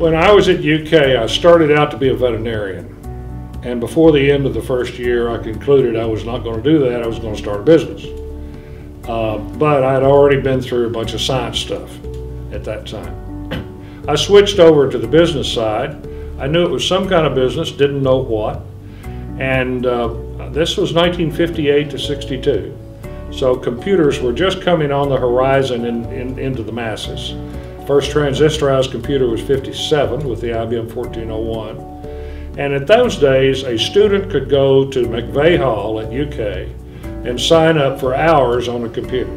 When I was at UK, I started out to be a veterinarian. And before the end of the first year, I concluded I was not going to do that. I was going to start a business. But I had already been through a bunch of science stuff at that time. I switched over to the business side. I knew it was some kind of business, didn't know what. And this was 1958 to 62. So computers were just coming on the horizon into the masses. First transistorized computer was 57 with the IBM 1401. And at those days, a student could go to McVeigh Hall at UK and sign up for hours on a computer.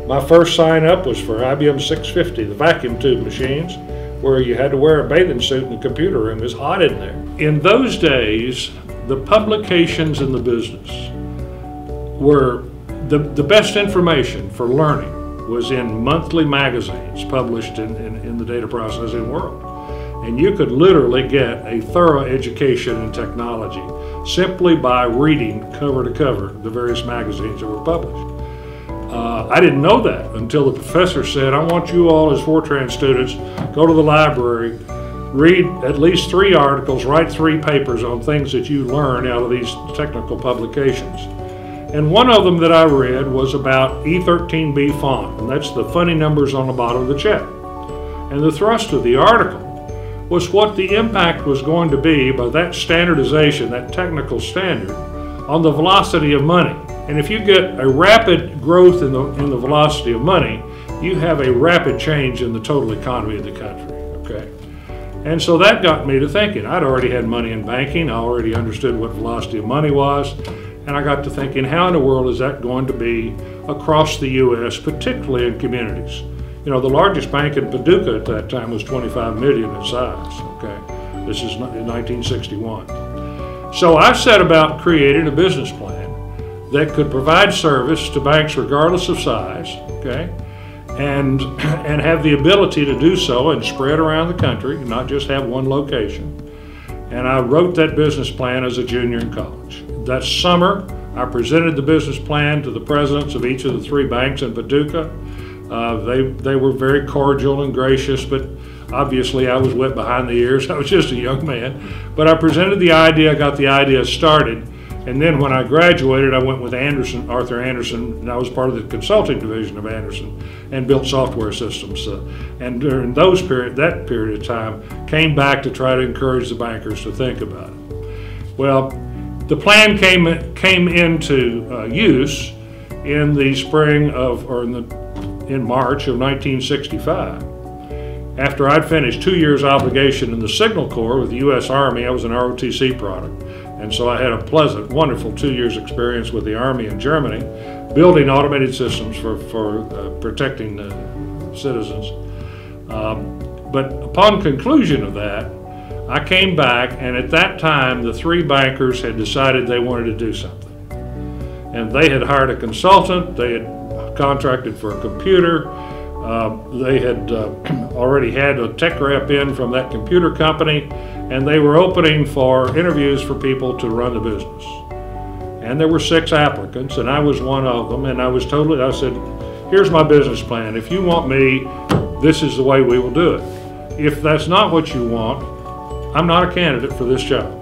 My first sign up was for IBM 650, the vacuum tube machines, where you had to wear a bathing suit in the computer room. It was hot in there. In those days, the publications in the business were the best information for learning was in monthly magazines published in the data processing world. And you could literally get a thorough education in technology simply by reading cover to cover the various magazines that were published. I didn't know that until the professor said, I want you all as Fortran students, go to the library, read at least 3 articles, write 3 papers on things that you learn out of these technical publications. And one of them that I read was about E13B font, and that's the funny numbers on the bottom of the check. And the thrust of the article was what the impact was going to be by that standardization, that technical standard, on the velocity of money. And if you get a rapid growth in the velocity of money, you have a rapid change in the total economy of the country, okay? And so that got me to thinking. I'd already had money in banking, I already understood what velocity of money was, and I got to thinking, how in the world is that going to be across the U.S., particularly in communities? You know, the largest bank in Paducah at that time was 25 million in size, okay? This is in 1961. So I set about creating a business plan that could provide service to banks regardless of size, okay? And have the ability to do so and spread around the country, not just have one location. And I wrote that business plan as a junior in college. That summer, I presented the business plan to the presidents of each of the 3 banks in Paducah. They were very cordial and gracious, but obviously I was wet behind the ears. I was just a young man. But I presented the idea, got the idea started, and then when I graduated, I went with Arthur Anderson, and I was part of the consulting division of Anderson, and built software systems. And during that period of time, came back to try to encourage the bankers to think about it. Well, the plan came into use in the spring of, or in March of 1965. After I'd finished 2 years obligation in the Signal Corps with the U.S. Army, I was an ROTC product. And so I had a pleasant, wonderful 2 years experience with the Army in Germany, building automated systems for protecting citizens. But upon conclusion of that, I came back, and at that time, the 3 bankers had decided they wanted to do something. And they had hired a consultant, they had contracted for a computer, they had already had a tech rep in from that computer company, and they were opening for interviews for people to run the business. And there were 6 applicants, and I was one of them, and I said, here's my business plan. If you want me, this is the way we will do it. If that's not what you want, I'm not a candidate for this job.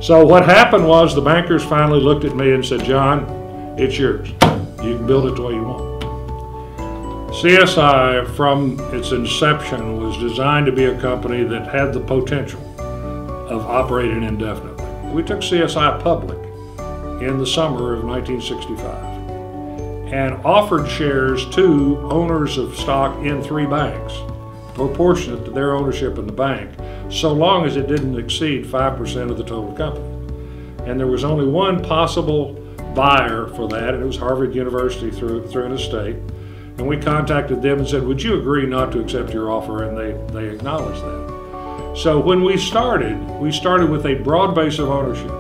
So what happened was the bankers finally looked at me and said, John, it's yours. You can build it the way you want. CSI, from its inception, was designed to be a company that had the potential of operating indefinitely. We took CSI public in the summer of 1965 and offered shares to owners of stock in 3 banks, proportionate to their ownership in the bank, so long as it didn't exceed 5% of the total company. And there was only one possible buyer for that, and it was Harvard University through an estate. And we contacted them and said, would you agree not to accept your offer? And they acknowledged that. So when we started with a broad base of ownership.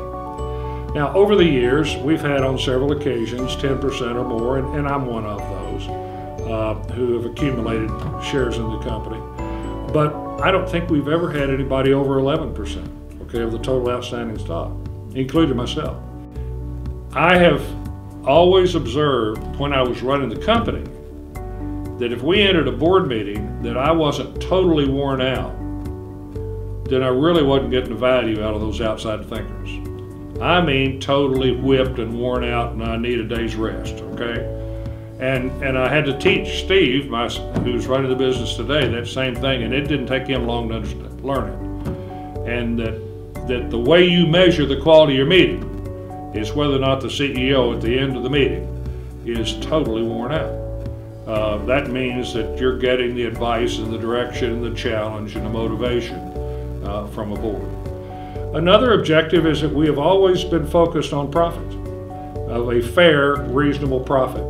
Now, over the years, we've had on several occasions 10% or more, and I'm one of those who have accumulated shares in the company. But I don't think we've ever had anybody over 11%, okay, of the total outstanding stock, including myself. I have always observed when I was running the company that if we entered a board meeting that I wasn't totally worn out, then I really wasn't getting the value out of those outside thinkers. I mean, totally whipped and worn out, and I need a day's rest, okay? And I had to teach Steve, who's running the business today, that same thing, and it didn't take him long to learn it. And that the way you measure the quality of your meeting is whether or not the CEO at the end of the meeting is totally worn out. That means that you're getting the advice and the direction and the challenge and the motivation from a board. Another objective is that we have always been focused on profit, of a fair, reasonable profit.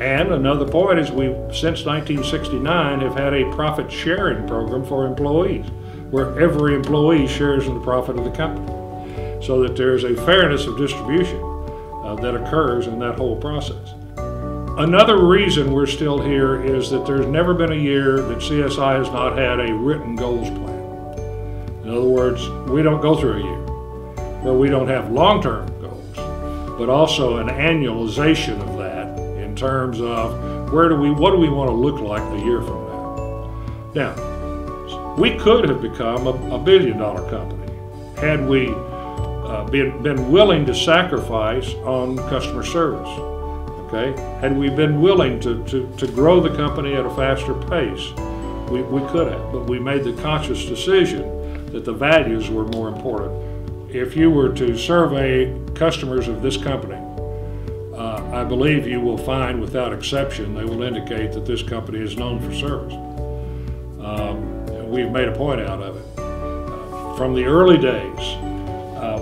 And another point is we, since 1969, have had a profit sharing program for employees, where every employee shares in the profit of the company, so that there's a fairness of distribution that occurs in that whole process. Another reason we're still here is that there's never been a year that CSI has not had a written goals plan. In other words, we don't go through a year where we don't have long-term goals, but also an annualization of that in terms of what do we want to look like a year from now. Now, we could have become a billion-dollar company had we been willing to sacrifice on customer service. Okay? Had we been willing to grow the company at a faster pace, we could have, but we made the conscious decision that the values were more important. If you were to survey customers of this company, I believe you will find without exception they will indicate that this company is known for service. We've made a point out of it. From the early days,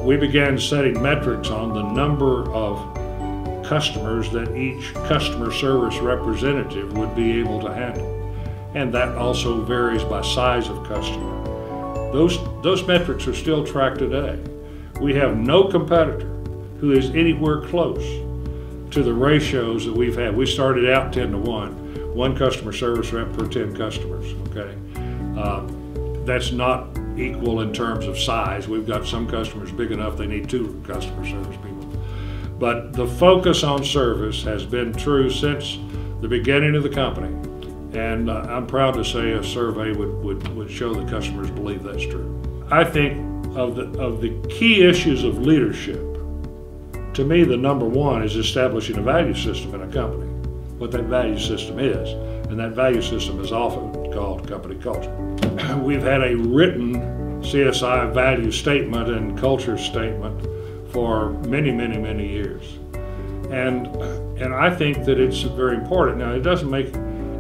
we began setting metrics on the number of customers that each customer service representative would be able to handle. And that also varies by size of customer. Those metrics are still tracked today. We have no competitor who is anywhere close to the ratios that we've had. We started out 10 to 1, one customer service rep per 10 customers, okay? That's not equal in terms of size. We've got some customers big enough they need 2 customer service people. But the focus on service has been true since the beginning of the company. And I'm proud to say a survey would show that customers believe that's true. I think of the key issues of leadership, to me the number one is establishing a value system in a company, what that value system is. And that value system is often called company culture. We've had a written CSI value statement and culture statement for many, many, many years. And I think that it's very important. Now, it doesn't make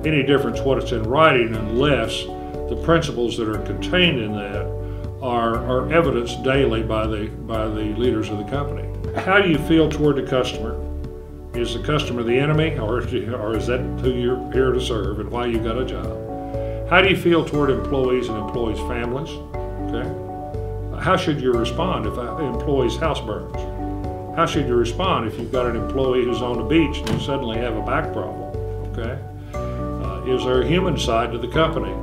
any difference what it's in writing unless the principles that are contained in that are evidenced daily by the leaders of the company. How do you feel toward the customer? Is the customer the enemy, or is that who you're here to serve and why you got a job? How do you feel toward employees and employees' families? Okay. How should you respond if an employee's house burns? How should you respond if you've got an employee who's on the beach and you suddenly have a back problem? Okay. Is there a human side to the company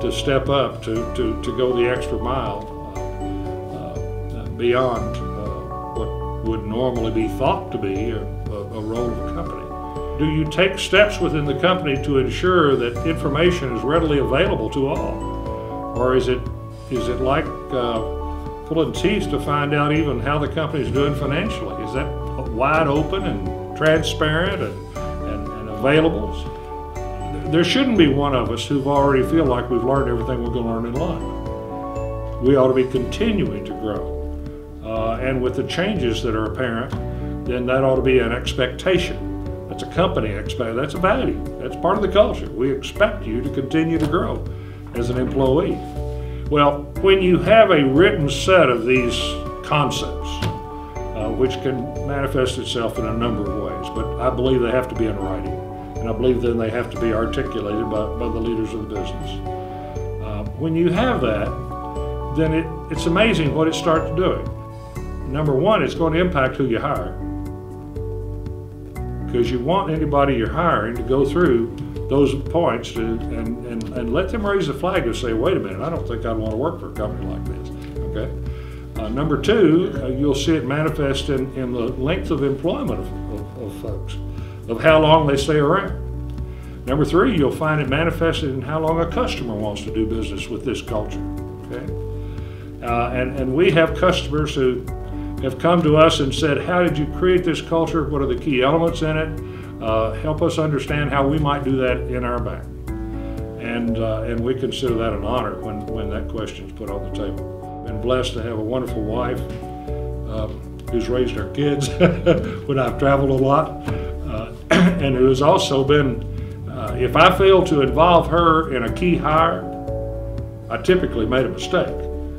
to step up, to go the extra mile beyond what would normally be thought to be a role of a company? Do you take steps within the company to ensure that information is readily available to all? Or is it like pulling teeth to find out even how the company is doing financially? Is that wide open and transparent and available? There shouldn't be one of us who already feel like we've learned everything we're going to learn in life. We ought to be continuing to grow. And with the changes that are apparent, then that ought to be an expectation. That's a company expectation. That's a value. That's part of the culture. We expect you to continue to grow as an employee. Well, when you have a written set of these concepts, which can manifest itself in a number of ways, but I believe they have to be in writing. And I believe then they have to be articulated by the leaders of the business. When you have that, then it's amazing what it starts doing. Number one, it's going to impact who you hire. Because you want anybody you're hiring to go through those points and let them raise a flag and say, wait a minute, I don't think I'd want to work for a company like this. Okay. Number two, you'll see it manifest in the length of employment of folks, of how long they stay around. Number three, you'll find it manifested in how long a customer wants to do business with this culture. Okay. And we have customers who have come to us and said, how did you create this culture? What are the key elements in it? Help us understand how we might do that in our bank. And we consider that an honor when that question is put on the table. Been blessed to have a wonderful wife who's raised our kids when I've traveled a lot, and who has also been, if I fail to involve her in a key hire, I typically made a mistake,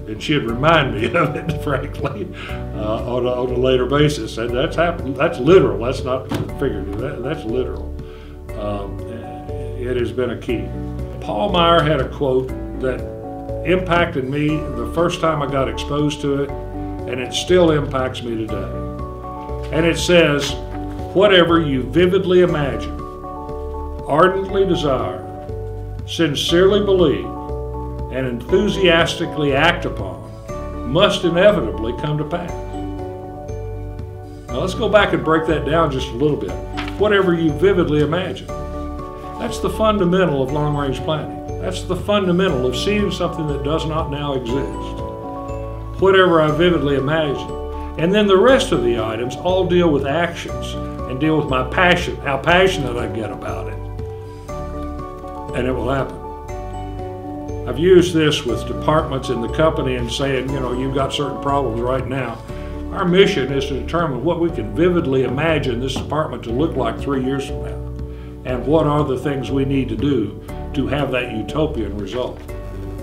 and she'd remind me of it, frankly, on a later basis. And that's happened. That's literal. That's not figurative. That's literal. It has been a key. Paul Meyer had a quote that impacted me the first time I got exposed to it, and it still impacts me today. And it says, whatever you vividly imagine, ardently desire, sincerely believe, and enthusiastically act upon must inevitably come to pass. Now let's go back and break that down just a little bit. Whatever you vividly imagine. That's the fundamental of long-range planning. That's the fundamental of seeing something that does not now exist. Whatever I vividly imagine. And then the rest of the items all deal with actions and deal with my passion, how passionate I get about it. And it will happen. I've used this with departments in the company and saying, you know, you've got certain problems right now. Our mission is to determine what we can vividly imagine this department to look like 3 years from now. And what are the things we need to do to have that utopian result.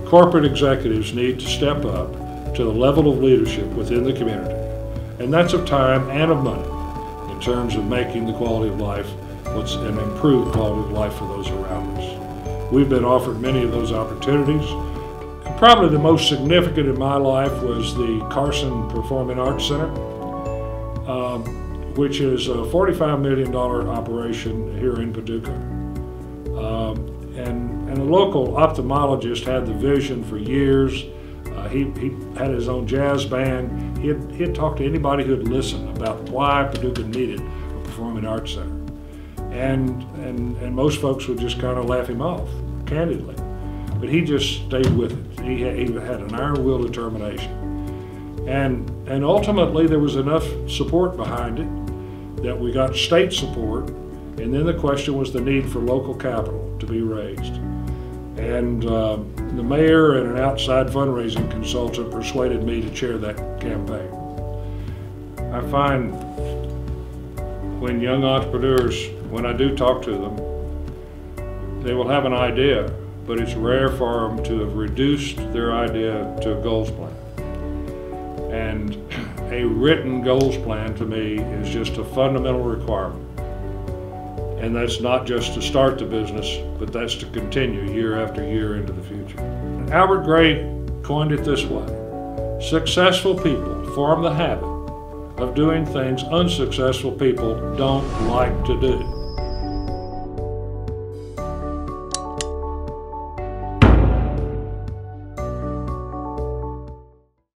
Corporate executives need to step up to the level of leadership within the community. And that's of time and of money in terms of making the quality of life an improved quality of life for those around us. We've been offered many of those opportunities. Probably the most significant in my life was the Carson Performing Arts Center, which is a $45 million operation here in Paducah. And a local ophthalmologist had the vision for years. He had his own jazz band. He'd talk to anybody who'd listen about why Paducah needed a performing arts center. And most folks would just kind of laugh him off, candidly. But he just stayed with it. He had an iron will determination. And ultimately there was enough support behind it that we got state support, and then the question was the need for local capital to be raised. And the mayor and an outside fundraising consultant persuaded me to chair that campaign. I find when young entrepreneurs, when I do talk to them, they will have an idea, but it's rare for them to have reduced their idea to a goals plan. And a written goals plan to me is just a fundamental requirement. And that's not just to start the business, but that's to continue year after year into the future. Albert Gray coined it this way: successful people form the habit of doing things unsuccessful people don't like to do.